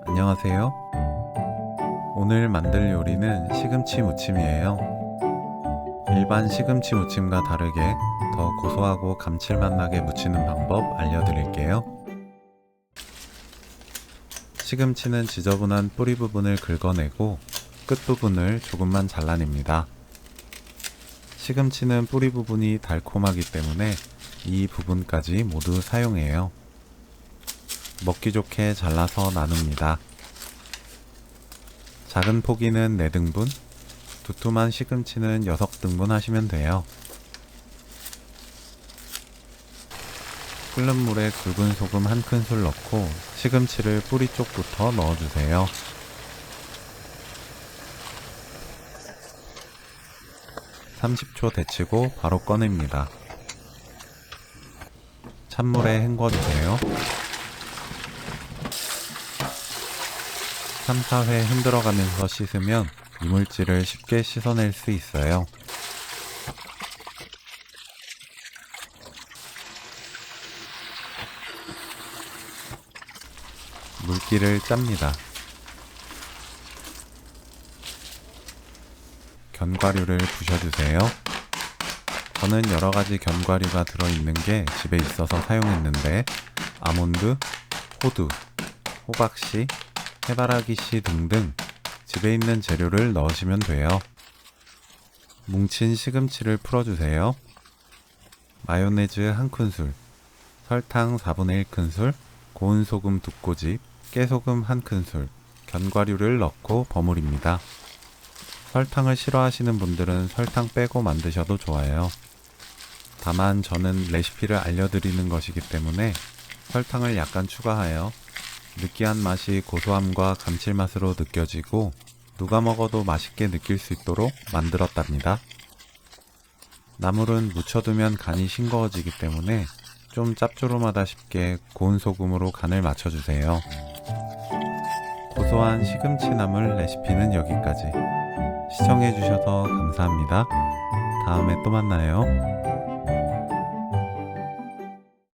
안녕하세요. 오늘 만들 요리는 시금치 무침이에요. 일반 시금치 무침과 다르게 더 고소하고 감칠맛 나게 무치는 방법 알려드릴게요. 시금치는 지저분한 뿌리 부분을 긁어내고 끝부분을 조금만 잘라냅니다. 시금치는 뿌리 부분이 달콤하기 때문에 이 부분까지 모두 사용해요. 먹기 좋게 잘라서 나눕니다. 작은 포기는 4등분, 두툼한 시금치는 6등분 하시면 돼요. 끓는 물에 굵은 소금 1큰술 넣고 시금치를 뿌리 쪽부터 넣어주세요. (30초) 데치고 바로 꺼냅니다. 찬물에 헹궈주세요. 3, 4회 흔들어가면서 씻으면 이물질을 쉽게 씻어낼 수 있어요. 물기를 짭니다. 견과류를 부셔주세요. 저는 여러가지 견과류가 들어있는 게 집에 있어서 사용했는데 아몬드, 호두, 호박씨, 해바라기씨 등등 집에 있는 재료를 넣으시면 돼요. 뭉친 시금치를 풀어주세요. 마요네즈 1큰술, 설탕 4분의 1큰술, 고운 소금 2꼬집, 깨소금 1큰술, 견과류를 넣고 버무립니다. 설탕을 싫어하시는 분들은 설탕 빼고 만드셔도 좋아요. 다만 저는 레시피를 알려드리는 것이기 때문에 설탕을 약간 추가하여 느끼한 맛이 고소함과 감칠맛으로 느껴지고 누가 먹어도 맛있게 느낄 수 있도록 만들었답니다. 나물은 묻혀두면 간이 싱거워지기 때문에 좀 짭조름하다 싶게 고운 소금으로 간을 맞춰주세요. 고소한 시금치 나물 레시피는 여기까지. 시청해주셔서 감사합니다. 다음에 또 만나요.